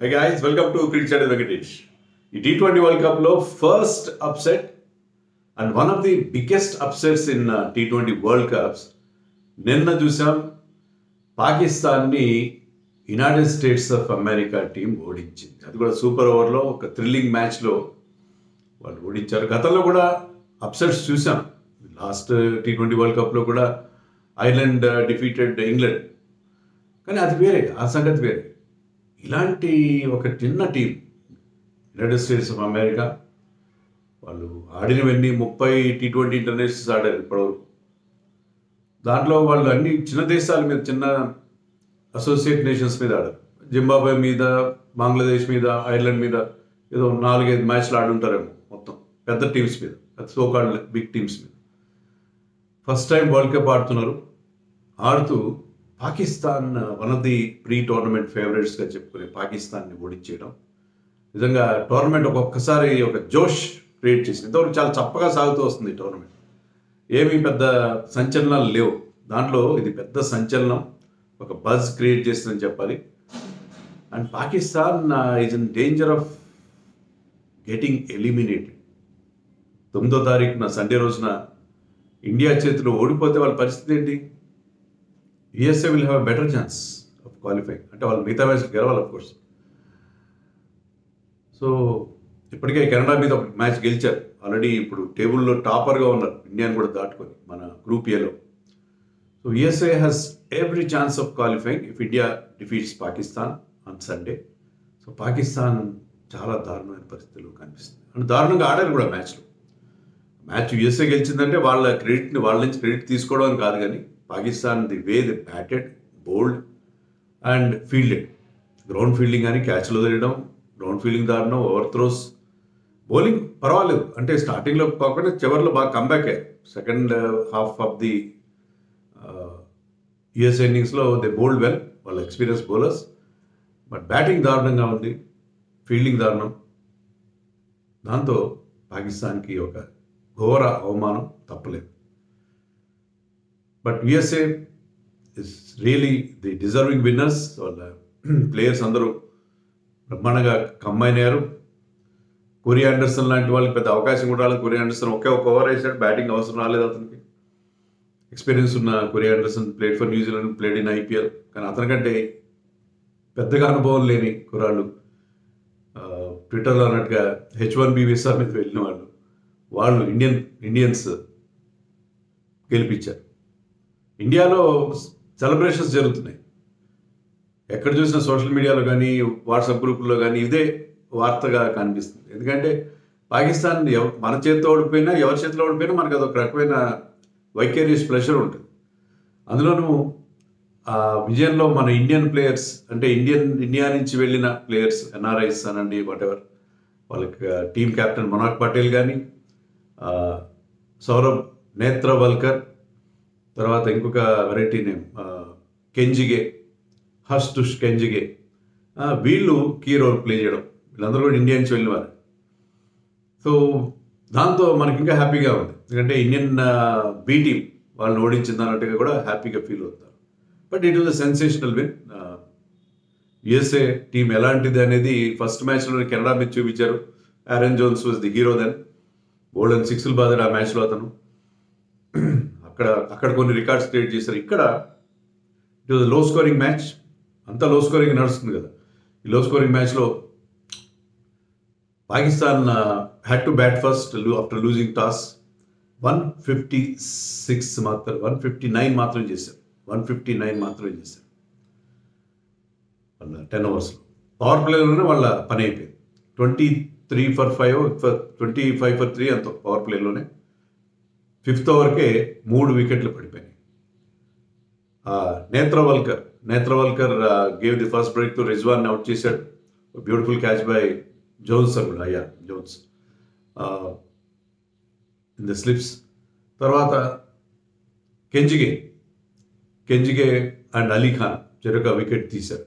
Hey guys, welcome to Cricket Chat with Venkatesh. The T20 World Cup lo first upset and one of the biggest upsets in T20 World Cups. నిన్న చూసాం పాకిస్తాన్ని United States of America team ఓడించింది. అది కూడా super ఓవర్లో ఒక thrilling మ్యాచ్లో వాళ్ళు ఓడించారు. గతంలో కూడా అప్సెట్స్ చూసాం. లాస్ట్ T20 వరల్డ్ కప్లో కూడా ఐర్లాండ్ డిఫీటెడ్ ఇంగ్లాండ్. కానీ అది వేరే, ఆ సంగతి వేరే. ఇలాంటి ఒక చిన్న team United States of America వాళ్ళు ఆడినవన్నీ 30 T20 ఇంటర్నేషనల్స్ ఆడారు ఇప్పటివరకు. దాంట్లో వాళ్ళు అన్ని చిన్న దేశాల మీద, చిన్న అసోసియేట్ నేషన్స్ మీద ఆడారు. జింబాబ్వే మీద, బంగ్లాదేశ్ మీద, ఐర్లాండ్ మీద ఏదో 4-5 మ్యాచ్లు ఆడుంటారేమో మొత్తం పెద్ద టీమ్స్ మీద, సోకాల్డ్ బిగ్ టీమ్స్ మీద. ఫస్ట్ టైం వరల్డ్ కప్ ఆడుతున్నారు. ఆడుతూ Pakistan one of the pre tournament ఫేవరెట్స్గా చెప్పుకునే పాకిస్తాన్ని ఓడించేయడం నిజంగా టోర్నమెంట్ ఒక్కొక్కసారి ఒక జోష్ క్రియేట్ చేసింది. ఇంతవరకు చాలా చప్పగా సాగుతూ వస్తుంది ఈ టోర్నమెంట్. ఏమీ పెద్ద సంచలనాలు లేవు. దాంట్లో ఇది పెద్ద సంచలనం, ఒక బజ్ క్రియేట్ చేసిందని చెప్పాలి. And Pakistan is in danger of getting eliminated. 9వ తారీఖున సండే రోజున ఇండియా చేతిలో ఓడిపోతే వాళ్ళ పరిస్థితి ఏంటి? USA will have a better chance of qualifying. అంటే వాళ్ళు మిగతా మ్యాచ్ గెలవాలి ఆఫ్ కోర్స్. సో ఇప్పటికే కెనడా మీద ఒక మ్యాచ్ గెలిచారు ఆల్రెడీ. ఇప్పుడు టేబుల్లో టాపర్గా ఉన్నారు, ఇండియాని కూడా దాటుకొని మన గ్రూప్ ఏలో. So USA has every chance of qualifying if India defeats Pakistan on Sunday. So Pakistan చాలా దారుణమైన పరిస్థితుల్లో కనిపిస్తుంది. అండ్ దారుణంగా ఆడారు కూడా మ్యాచ్లో. మ్యాచ్ USA గెలిచిందంటే వాళ్ళ క్రెడిట్ని వాళ్ళ నుంచి క్రెడిట్ తీసుకోవడం కాదు, కానీ Pakistan the way the batted, bold and fielded. Ground fielding అని క్యాచ్లో వదిలేయడం, గ్రౌండ్ ఫీల్డింగ్ దారుణం, ఓవర్ త్రోస్, బౌలింగ్ పర్వాలేదు. అంటే స్టార్టింగ్లో కాకుండా చివరిలో బాగా కంబ్యాక్ అయ్యారు. Second half of the USA ఇన్నింగ్స్లో దే బౌల్డ్ వెల్, వాళ్ళ ఎక్స్పీరియన్స్ బౌలర్స్. బట్ బ్యాటింగ్ దారుణంగా ఉంది, ఫీల్డింగ్ దారుణం. దాంతో పాకిస్తాన్కి ఒక ఘోర అవమానం తప్పలేదు. But USA is really the deserving winners. వాళ్ళ ప్లేయర్స్ అందరూ బ్రహ్మాండంగా కంబైన్ అయ్యారు. కోరీ ఆండర్సన్ లాంటి వాళ్ళకి పెద్ద అవకాశం కూడా రాలేదు. కోరీ ఆండర్సన్ ఒక ఓవర్ వేసాడు, బ్యాటింగ్ అవసరం రాలేదు అతనికి. ఎక్స్పీరియన్స్ ఉన్న కోరీ Anderson played for New Zealand, played in IPL. కానీ అతనికంటే పెద్దగా అనుభవం లేని కుర్రాళ్ళు, ట్విట్టర్లో అన్నట్టుగా H1B వీసా మీద వెళ్ళిన వాళ్ళు ఇండియన్స్ గెలిపించారు. ఇండియాలో సెలబ్రేషన్స్ జరుగుతున్నాయి. ఎక్కడ చూసినా సోషల్ మీడియాలో కానీ, వాట్సాప్ గ్రూపుల్లో కానీ ఇదే వార్తగా కనిపిస్తుంది. ఎందుకంటే పాకిస్తాన్ మన చేతితో ఓడిపోయినా, ఎవరి చేతిలో ఓడిపోయినా మనకు అదొక రకమైన వైకేరియస్ ప్లెజర్ ఉంటుంది. అందులోనూ ఆ విజయంలో మన ఇండియన్ ప్లేయర్స్, అంటే ఇండియా నుంచి వెళ్ళిన ప్లేయర్స్, NRIs అనండి, వాటెవర్, వాళ్ళకి టీమ్ కెప్టెన్ మనోహర్ పటేల్ కానీ, సౌరభ్ నేత్రవల్కర్, తర్వాత ఇంకొక వెరైటీ నేమ్ కెంజిగే, హర్ష్ కెంజిగే, వీళ్ళు కీ రోల్ ప్లే చేయడం. వీళ్ళందరూ కూడా ఇండియా నుంచి వెళ్ళినవారు. సో దాంతో మనకి ఇంకా హ్యాపీగా ఉంది. ఎందుకంటే ఇండియన్ బీ టీమ్ వాళ్ళని ఓడించింది అన్నట్టుగా కూడా హ్యాపీగా ఫీల్ అవుతారు. But it was a sensational win. USA team ఎలాంటిది అనేది ఫస్ట్ మ్యాచ్లో కెనడా మీద చూపించారు. Aaron Jones was the hero then. Bold and 6లు బాదాడు ఆ మ్యాచ్లో అతను. అక్కడ కొన్ని రికార్డ్స్ క్రియేట్ చేశారు. ఇక్కడ it was low scoring match. అంతా లో స్కోరింగ్ నడుస్తుంది కదా. ఈ లో స్కోరింగ్ మ్యాచ్లో Pakistan had to bat first after losing toss. 159 మాత్రం చేశారు. 159 మాత్రమే చేశారు వాళ్ళ 10 ఓవర్స్లో. పవర్ ప్లేలోనే వాళ్ళ పని అయిపోయింది. 23 for 5, 25 for 3 అంత పవర్ ప్లేలోనే. 5th ఓవర్కే 3 వికెట్లు పడిపోయినాయి. Netravalkar gave the first break to Rizwan, out చేశాడు. బ్యూటిఫుల్ క్యాచ్ బై జోన్స్ కూడా, జోన్స్ ఇన్ ద స్లిప్స్. తర్వాత కెంజిగే అండ్ అలీ ఖాన్ చెరొక వికెట్ తీశారు.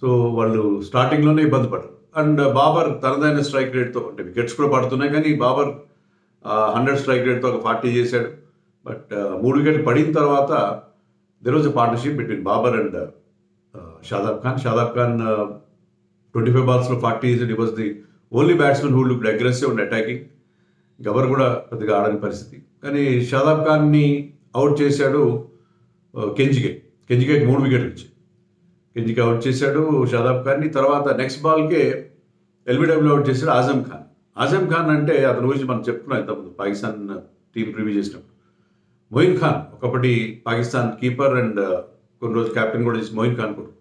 సో వాళ్ళు స్టార్టింగ్లోనే ఇబ్బంది పడ్డారు. అండ్ బాబర్ తనదైన స్ట్రైక్ రేట్తో, అంటే వికెట్స్ కూడా పడుతున్నాయి కానీ బాబర్ 100 స్ట్రైక్ రేట్తో ఒక 40 చేశాడు. బట్ 3 వికెట్లు పడిన తర్వాత there was a partnership between Babar and Shadab Khan. 25 balls-లో 40 చేసాడు. He was the only batsmen who looked aggressive and attacking. ఎవరు కూడా పెద్దగా ఆడని పరిస్థితి. కానీ షాదాబ్ ఖాన్ని అవుట్ చేశాడు కెంజికే. కెంజికేకి 3 వికెట్లు ఇచ్చి కెంజికే అవుట్ చేశాడు షాదాబ్ ఖాన్ని. తర్వాత నెక్స్ట్ బాల్కే ఎల్బిడబ్ల్యూ అవుట్ చేశాడు ఆజం ఖాన్. ఆజం ఖాన్ అంటే అతని గురించి మనం చెప్పుకున్నాం ఇంతకుముందు పాకిస్తాన్ టీం ప్రివ్యూ చేసినప్పుడు. మొయిన్ ఖాన్ ఒకప్పటి పాకిస్తాన్ కీపర్ అండ్ కొన్ని రోజులు కెప్టెన్ కూడా చేసి మొయిన్ ఖాన్ కూడా.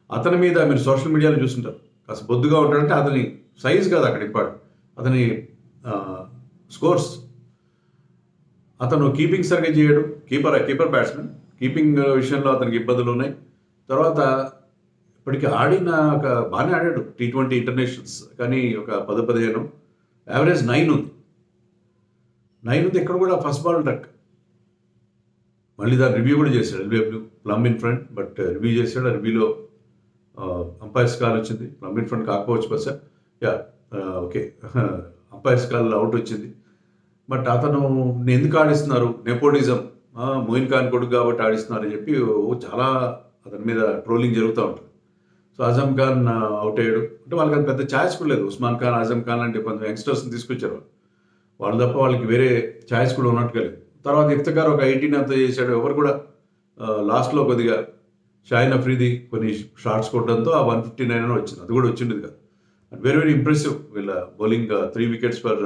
అతని మీద మీరు సోషల్ మీడియాలో చూస్తుంటారు. కాస్త బొద్దుగా ఉంటాడంటే అతని సైజ్ కాదు అక్కడ ఇంపార్టెంట్, అతని స్కోర్స్. అతను కీపింగ్ సరిగ్గా చేయడు. Keeper batsmen. కీపింగ్ విషయంలో అతనికి ఇబ్బందులు ఉన్నాయి. తర్వాత ఇప్పటికీ ఆడిన ఒక బాగానే ఆడాడు T20 ఇంటర్నేషనల్స్. కానీ ఒక 10-15 యావరేజ్ 9 ఉంది. 9 ఉంది. ఇక్కడ కూడా ఫస్ట్ బాల్ టక్. మళ్ళీ దాని రివ్యూ కూడా చేశాడు LBW plum in front. But review చేశాడు. ఆ రివ్యూలో అంపైర్స్ కాల్ వచ్చింది. ప్లమ్ ఇన్ ఫ్రంట్ కాకపోవచ్చు bus. Okay umpires call out వచ్చింది. బట్ అతను ఎందుకు ఆడిస్తున్నారు, నెపోటిజం, మొయిన్ ఖాన్ కొడుకు కాబట్టి ఆడిస్తున్నారు అని చెప్పి చాలా అతని మీద ట్రోలింగ్ జరుగుతూ ఉంటుంది. సో ఆజం ఖాన్ అవుట్ అయ్యాడు. అంటే వాళ్ళకి అంత పెద్ద ఛాయిస్ కూడా లేదు. ఉస్మాన్ ఖాన్, ఆజం ఖాన్ లాంటి కొంత యంగ్స్టర్స్ని తీసుకొచ్చారు. వాళ్ళు తప్ప వాళ్ళకి వేరే ఛాయిస్ కూడా ఉన్నట్టుగా లేదు. తర్వాత ఇఫ్తిఖార్ ఒక 18 అంతా చేశాడు. ఎవరు కూడా లాస్ట్లో కొద్దిగా షాహిన్ అఫ్రీది కొన్ని షాట్స్ కొట్టడంతో ఆ 159 వచ్చింది. అది కూడా వచ్చిండేది కాదు. అండ్ వెరీ ఇంప్రెసివ్ వీళ్ళ bowling. 3 wickets for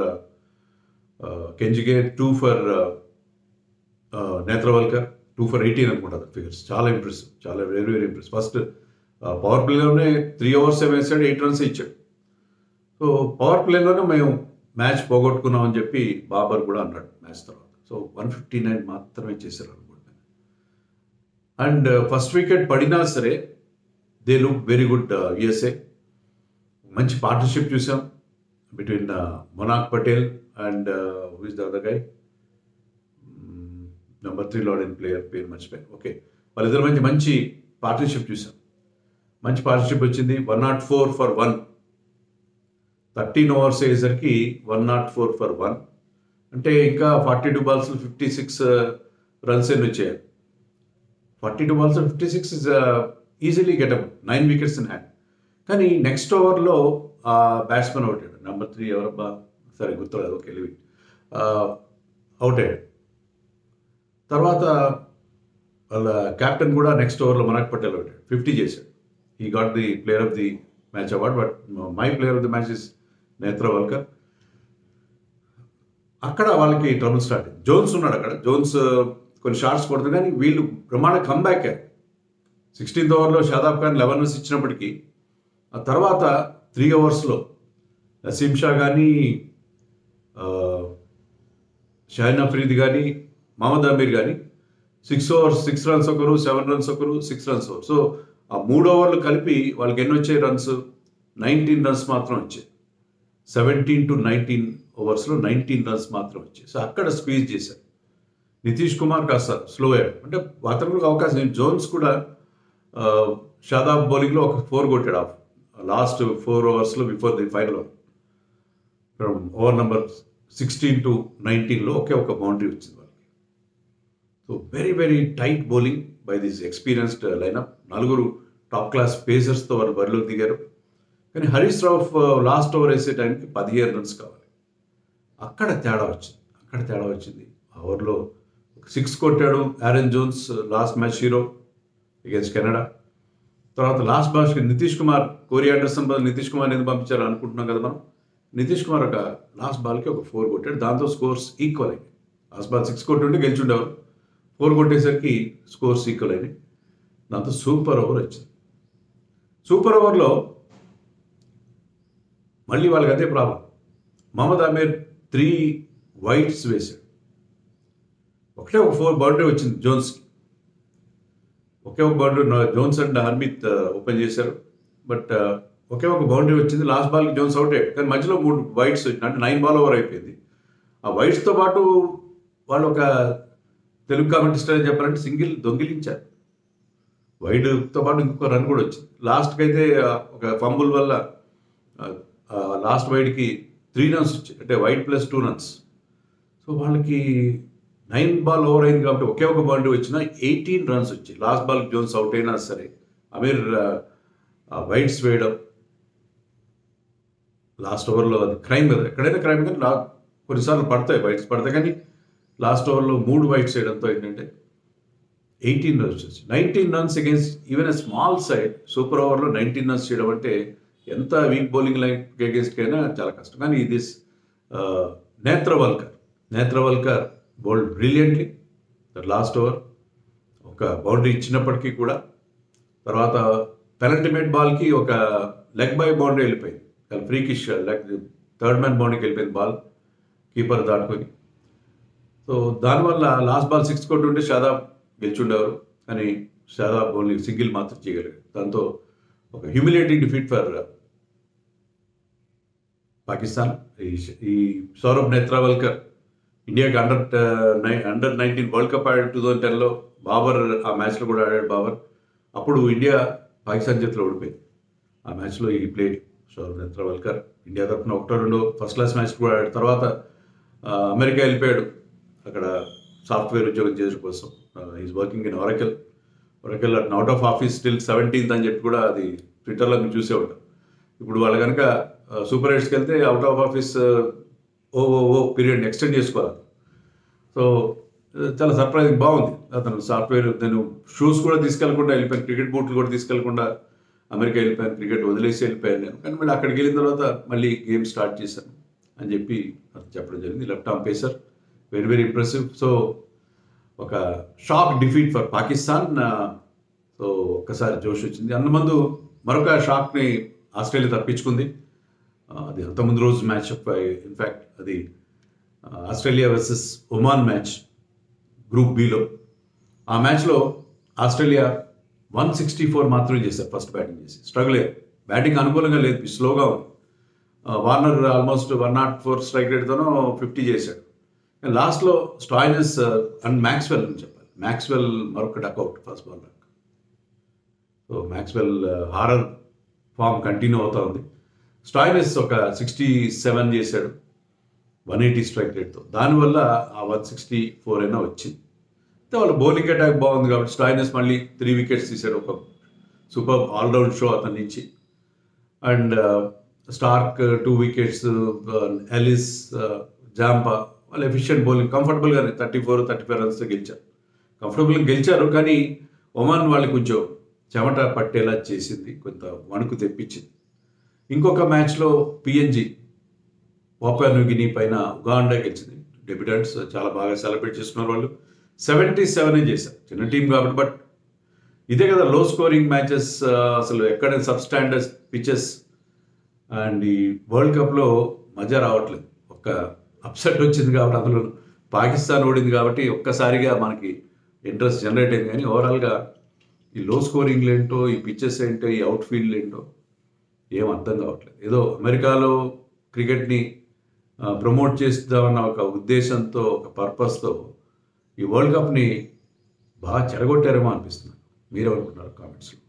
Kenjige, 2 for Netravalkar, 2 for 18 అనుకుంటా ఫిగర్స్. చాలా ఇంప్రెసివ్, చాలా వెరీ ఇంప్రెసివ్. ఫస్ట్ పవర్ ప్లేలోనే 3 overs వేసాడు, 8 runs ఇచ్చాడు. సో పవర్ ప్లేలోనే మేము మ్యాచ్ పోగొట్టుకున్నాం అని చెప్పి బాబర్ కూడా అన్నాడు మ్యాచ్ తర్వాత. సో 159 మాత్రమే చేశారు అనుకుంటున్నాను. అండ్ ఫస్ట్ వికెట్ పడినా సరే they look very good. USA మంచి పార్ట్నర్షిప్ చూసాం between Monank Patel and who is the other guy, number 3 lord player పేరు మర్చిపోయాను. ఓకే, వాళ్ళిద్దరు మంచి పార్ట్నర్షిప్ చూసాం. మంచి పార్ట్నర్షిప్ వచ్చింది. 104 for 1. 13 overs అయ్యేసరికి 104 for 1 అంటే ఇంకా 42 balls 56 runs ఎన్ని వచ్చాయి. 42 balls 56 is easily gettable. 9 wickets in hand. కానీ నెక్స్ట్ ఓవర్లో బ్యాట్స్మెన్ అవుట్ అయ్యాడు. నెంబర్ 3 ఎవరబ్బా, సరే గుర్తురాదు. ఓకే, లివిట్ అవుట్ అయ్యాడు. తర్వాత వాళ్ళ క్యాప్టెన్ కూడా నెక్స్ట్ ఓవర్లో మనక్ పటేల్ అవుట్ అయ్యాడు. 50 చేశాడు. He got the player of the match award. But my player of the match is Netravalkar. అక్కడ వాళ్ళకి ట్రబుల్ స్టార్ట్ అయింది. జోన్స్ ఉన్నాడు అక్కడ. జోన్స్ కొన్ని షాట్స్ కొడుతుంది కానీ వీళ్ళు ప్రమాణ కమ్బ్యాక్. 16th ఓవర్లో షాదాబ్ ఖాన్ 11 runs ఇచ్చినప్పటికీ ఆ తర్వాత 3 oversలో నసీం షా కానీ, షాహిన్ అఫ్రీది కానీ, మహమ్మద్ అమీర్ కానీ 6 overs 6 runs ఒకరు, 7 runs ఒకరు, 6 runs ఒకరు. సో ఆ 3 ఓవర్లు కలిపి వాళ్ళకి ఎన్ని వచ్చాయి రన్స్? 19 runs మాత్రం వచ్చాయి. 17 to 19 ఓవర్స్లో 19 runs మాత్రం వచ్చాయి. సో అక్కడ స్క్వీజ్ చేశారు. నితీష్ కుమార్ కాస్త స్లో అయ్యాడు. అంటే అతను కూడా అవకాశం. జోన్స్ కూడా షాదాబ్ బౌలింగ్లో ఒక 4 కొట్టాడు ఆఫ్ లాస్ట్ 4 ఓవర్స్లో before the final over. From over number 16 to 19లో ఒక బౌండరీ వచ్చింది వాళ్ళకి. So very tight bowling by this experienced lineup. 4 top class పేసర్స్తో వాళ్ళు బరిలోకి దిగారు. కానీ హరీష్ రావు లాస్ట్ ఓవర్ వేసే టైంకి 15 runs కావాలి. అక్కడ తేడా వచ్చింది. ఆ ఓవర్లో 6 కొట్టాడు Aaron Jones, last match hero against Canada. తర్వాత లాస్ట్ బాల్కి నితీష్ కుమార్, కోరి ఆండర్సన్ బదులు నితీష్ కుమార్ ఎందుకు పంపించారు అనుకుంటున్నాం కదా మనం. నితీష్ కుమార్ ఒక లాస్ట్ బాల్కి ఒక 4 కొట్టాడు. దాంతో స్కోర్స్ ఈక్వల్ అయ్యాయి. Last ball 6 కొట్టుంటే గెలిచుండేవారు. 4 కొట్టేసరికి స్కోర్స్ ఈక్వల్ అయినాయి. దాంతో సూపర్ ఓవర్ వచ్చింది. సూపర్ ఓవర్లో మళ్ళీ వాళ్ళకి అదే ప్రాబ్లం. మహమ్మద్ అమీర్ 3 wides వేశాడు. ఒక 4 బౌండరీ వచ్చింది జోన్స్కి. ఒక boundary Jones and Harmeet open చేశారు. బట్ ఒక బౌండరీ వచ్చింది. లాస్ట్ బాల్కి జోన్స్ అవుట్ అయ్యాడు. కానీ మధ్యలో 3 wides వచ్చింది. అంటే 9 ball ఓవర్ అయిపోయింది. ఆ వైడ్స్తో పాటు వాళ్ళు ఒక తెలుగు కామెంటరీ అని చెప్పాలంటే సింగిల్ దొంగిలించారు. వైడ్తో పాటు ఇంకొక రన్ కూడా వచ్చింది. లాస్ట్కి అయితే ఒక ఫంబుల్ వల్ల లాస్ట్ వైడ్కి 3 runs వచ్చాయి. అంటే వైడ్ ప్లస్ 2 runs. సో వాళ్ళకి 9 ball ఓవర్ అయింది కాబట్టి ఒక బౌండరీ వచ్చినా 18 runs వచ్చాయి. లాస్ట్ బాల్కి జోన్స్ అవుట్ అయినా సరే అమీర్ వైడ్స్ వేయడం లాస్ట్ ఓవర్లో అది క్రైమ్ కదా, ఎక్కడైనా క్రైమ్ కానీ కొన్నిసార్లు వైట్స్ పడతాయి, కానీ లాస్ట్ ఓవర్లో 3 వైట్స్ వేయడంతో ఏంటంటే 18 రన్స్ వచ్చి 19 runs against even a small side. Super ఓవర్లో 19 రన్స్ చేయడం అంటే ఎంత వీక్ బౌలింగ్ లైన్ అగేన్స్ట్కైనా చాలా కష్టం. కానీ ఇది Netravalkar bowled brilliantly that last over. ఒక బౌండరీ ఇచ్చినప్పటికీ కూడా తర్వాత పెనల్టిమేట్ బాల్కి ఒక లెగ్ బై బౌండరీ వెళ్ళిపోయింది, ఫ్రీకిష్ లెగ్ థర్డ్ మ్యాన్ బౌండరీకి వెళ్ళిపోయింది బాల్ కీపర్ దాటుకొని. సో దానివల్ల లాస్ట్ బాల్ 6 కొట్టుంటే షాదాబ్ గెలిచుండేవారు, కానీ షాదాబ్ ఓన్లీ సింగిల్ మాత్రం చేయగలిగారు. దాంతో ఒక హ్యూమిలేటింగ్ డిఫీట్ ఫర్ పాకిస్తాన్. ఈ సౌరభ్ నేత్రావల్కర్ ఇండియాకి అండర్ 19 వరల్డ్ కప్ ఆడాడు 2010లో. బాబర్ ఆ మ్యాచ్లో కూడా ఆడాడు బాబర్. అప్పుడు ఇండియా పాకిస్తాన్ చేతిలో ఓడిపోయింది. ఆ మ్యాచ్లో ఈ ప్లేడ్ సౌరభ్ నేత్రావల్కర్ ఇండియా తరఫున 1-2 ఫస్ట్ క్లాస్ మ్యాచ్ కూడా ఆడాడు. తర్వాత అమెరికా వెళ్ళిపోయాడు, అక్కడ సాఫ్ట్వేర్ ఉద్యోగం చేయడం కోసం. Is working in Oracle at out of office still 17th అని చెప్పి కూడా అది ట్విట్టర్లో మీరు చూసే ఉంటాం. ఇప్పుడు వాళ్ళు కనుక సూపర్ ఎయిట్స్కి వెళ్తే out of office period extend చేసుకోవాలి. సో చాలా సర్ప్రైజింగ్, బాగుంది. అతను సాఫ్ట్వేర్, నేను షూస్ కూడా తీసుకెళ్లకుండా వెళ్ళిపోయాను, క్రికెట్ బూట్లు కూడా తీసుకెళ్లకుండా అమెరికా వెళ్ళిపోయాను, క్రికెట్ వదిలేసి వెళ్ళిపోయాను నేను. కానీ మళ్ళీ అక్కడికి వెళ్ళిన తర్వాత మళ్ళీ గేమ్ స్టార్ట్ చేశాను అని చెప్పి చెప్పడం జరిగింది. Left arm pacer, very very impressive. So ఒక shock defeat for Pakistan. So ఒక్కసారి జోష్ వచ్చింది. అంతకుముందు మరొక షాక్ని ఆస్ట్రేలియా తప్పించుకుంది. అది అంతకుముందు రోజు మ్యాచ్, ఇన్ఫ్యాక్ట్ అది Australia versus Oman match group below. ఆ మ్యాచ్లో ఆస్ట్రేలియా 164 మాత్రమే చేశారు ఫస్ట్ బ్యాటింగ్ చేసి. స్ట్రగుల్ అయ్యారు, బ్యాటింగ్ అనుకూలంగా లేదు, స్లోగా ఉంది. వార్నర్ ఆల్మోస్ట్ 104 స్ట్రైక్ రేట్తోనో 50 చేశాడు. లాస్ట్లో స్టాయినస్ అండ్ మ్యాక్స్వెల్ అని చెప్పాలి. మ్యాక్స్వెల్ మరొక duck out first ball. So Maxwell horror form continue అవుతూ ఉంది. స్టాయినస్ ఒక 67 చేశాడు 180 స్ట్రైక్ రేట్తో. దానివల్ల ఆ 164 అయినా వచ్చింది. వాళ్ళ బౌలింగ్ అటాక్ బాగుంది కాబట్టి స్టాయినస్ మళ్ళీ 3 వికెట్స్ తీశాడు. ఒక సూపర్ ఆల్రౌండ్ షో అతని నుంచి. And Starc 2 wickets, Ellis, Zampa, వాళ్ళు ఎఫిషియెంట్ బౌలింగ్, కంఫర్టబుల్గానే 34-35 రన్స్తో గెలిచారు. కంఫర్టబుల్గా గెలిచారు, కానీ ఒమాన్ వాళ్ళకి కొంచెం చెమట పట్టేలా చేసింది, కొంత వణుకు తెప్పించింది. ఇంకొక మ్యాచ్లో పిఎన్జి పాపువా న్యూగినీ పైన ఉగాండా గెలిచింది. డెబ్యూటెంట్స్ చాలా బాగా సెలబ్రేట్ చేసుకున్నారు. వాళ్ళు 77 చేశారు, చిన్న టీం కాబట్టి. బట్ ఇదే కదా లో స్కోరింగ్ మ్యాచెస్, అసలు ఎక్కడైనా సబ్ స్టాండర్డ్ పిచెస్. అండ్ ఈ వరల్డ్ కప్లో మజా రావట్లేదు. ఒక అప్సెట్ వచ్చింది కాబట్టి, అందులో పాకిస్తాన్ ఓడింది కాబట్టి ఒక్కసారిగా మనకి ఇంట్రెస్ట్ జనరేట్ అయింది. కానీ ఓవరాల్గా ఈ లో స్కోరింగ్లు ఏంటో, ఈ పిచ్చెస్ ఏంటో, ఈ అవుట్ఫీల్డ్ ఏంటో ఏం అర్థం కావట్లేదు. ఏదో అమెరికాలో క్రికెట్ని ప్రమోట్ చేద్దామన్న ఒక ఉద్దేశంతో, ఒక పర్పస్తో ఈ వరల్డ్ కప్ని బాగా చెడగొట్టారేమో అనిపిస్తుంది. మీరేమనుకుంటున్నారు కామెంట్స్లో?